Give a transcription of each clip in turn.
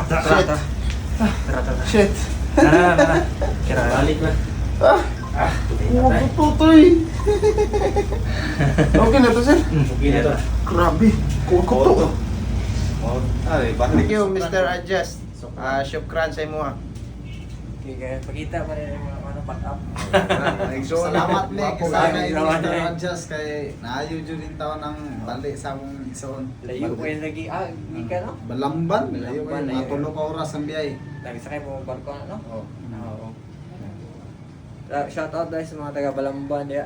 Shit. Shit. Kira balik na. Tutoy. Okay na to, sir? Okay na to. Grabe. Kuto. Ay, Thank you, Mr. Adjust. Shukran sa imo. Okay, pakita pa rin yung mga pack-up. Salamat ni kasama ni Salamat, Mr. eh. Adjust kay naayo jud din taon ng balik sa akong igsoon. Layo ko yung lagi, hindi ka no? Balamban, layo ko Balamban, mga layo. 3 ka oras ang biyay. Nagsakay po ng barko, no? Oh. Oo. Shout out guys sa mga taga Balamban, ya.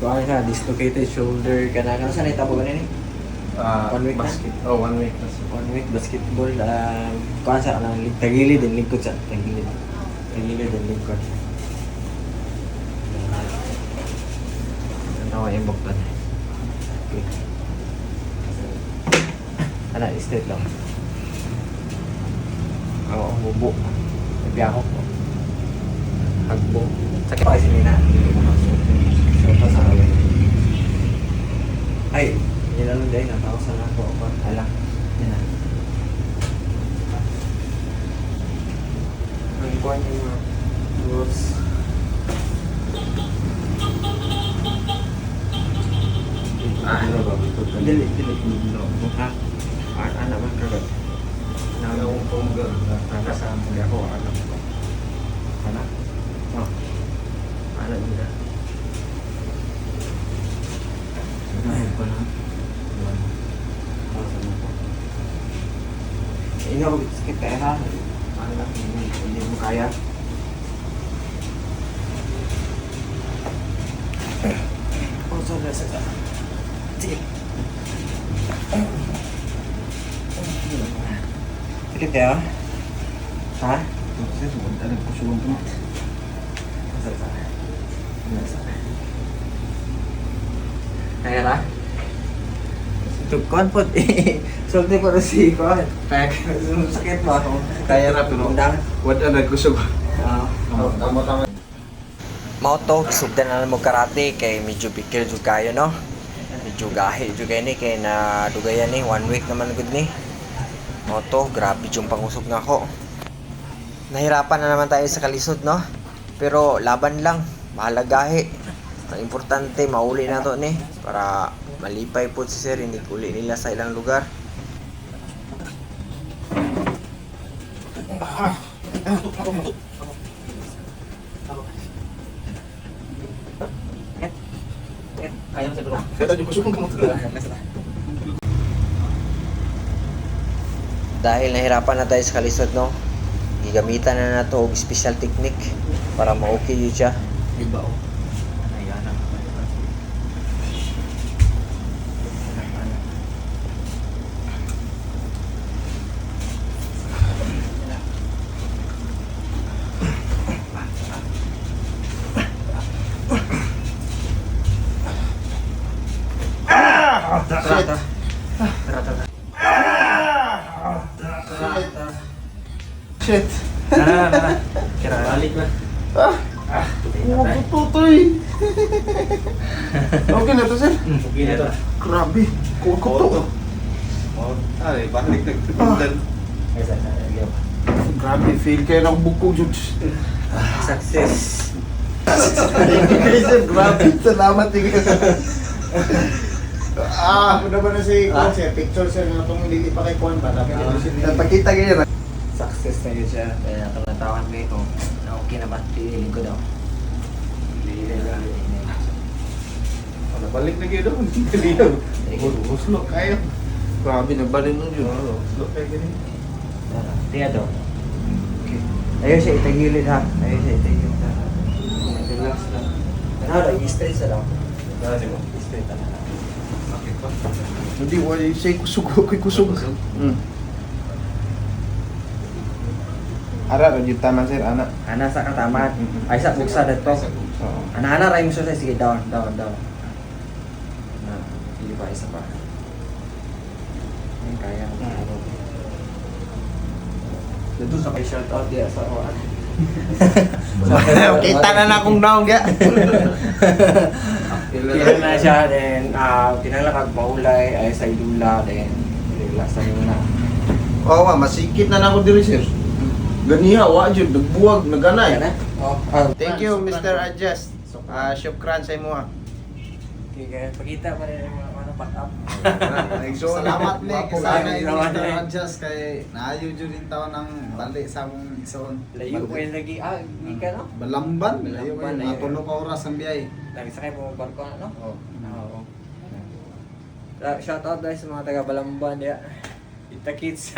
Kuha ka, dislocated shoulder ka na. Saan itabo ka na ni? 1 week na? Oh, 1 week. 1 week basketball. Kuha sa kanang tagilid din lingkod sa tagilid. Tagilid din lingkod. Ano ang imbok pa na? Okay. Ano, straight lang. Oo, bubo. Nagbiyaho ko. Hagbo. Sakit pa kasi nina. So, sa akin. Ay, yun na lang dahil. Natakasan ako. Ala. Yan na. Ang kuha niyo mga rules. Dili. Ha? Ano man kagad? Nangawang pongga. Nakasama niya ako. Ano ko? Ano? Oh. Ano nila? Ano ko na? Ikaw, sakit ka ha? Ano lang, hindi mo kaya? Oh, sorry. Sige. Sakit kaya? Ha? Kaya na? Tukon po sulti po si Kon. Sakit ba? Kaya na pero Undang. wala na kusog. Tama. Mauto, sugdan na mo karate kay medyo bigil jud kayo no. Medyo gahi jud kay ni kay na dugayan ni 1 week naman gud ni. Mauto, grabe yung pangusog nga ako. Nahirapan na naman tayo sa kalisod no. Pero laban lang, bahala gahi. Ang importante mauli na to ni para malipay po si sir, hindi uli nila sa ilang lugar. Ayaw sa bro. Kaya yung kusog mo. Dahil nahirapan na tayo sa kalisod no, gigamitan na nato og special technique para ma-okay yun siya. Iba oh. Shit. Kira balik na. Tutoy. Okay na to, sir? Okay na to. Grabe. Kuto. Ay, balik nagpipindan. Grabe, feel kayo ng bukong jud. Success. Grabe, salamat din. Ako naman na si Kwan, sir. Picture, sir, na itong hindi pa kay Kwan ba? Napakita ganyan. Success na yun siya. Kaya natawan ko ito. Na okay na ba? Piliin ko daw. Balik na kayo doon. Hindi daw. Uslo kayo. Grabe, nagbalin nun yun. Uslo kayo ganyan. Tiya daw. Ayaw siya itagilid ha. Ayaw siya itagilid ha. Relax lang. Ano, i-straight sa lang. I-straight na lang. Hindi, wala yung say kusog. Okay, kusog. Ara, rajut taman, sir, anak. Ana sa katamat. Ay sa buksa dito. Ana ray mo siya sige down. Na, hindi pa isa pa. Ay kaya mo. Dito sa kay shout out dia sa awan. Kita na na akong down, ga. Kaya na siya, then pinalakag maulay, ay sa idula, then last time na. Oo nga, masikit na ako diri sir. Ganiha, wa jud nagbuwag, naganay. Yan na? Oh, Thank you Mr. Adjust. Syukran sa imo ha. okay, pakita pa rin yung mga pack up. Salamat ni Wapo kasama kayo. ni Salamat, Mr. eh. Adjust kay naayo jud rin taon ng bali sa among ison. Layo ko yung lagi, hindi ka no? Balamban, layo Balamban, kayo. layo. Matulo ka oras ang biyay. Nagsakay po ng barko, ano? Oh. Oo. Shout out guys sa mga taga Balamban, ya. Kita kids.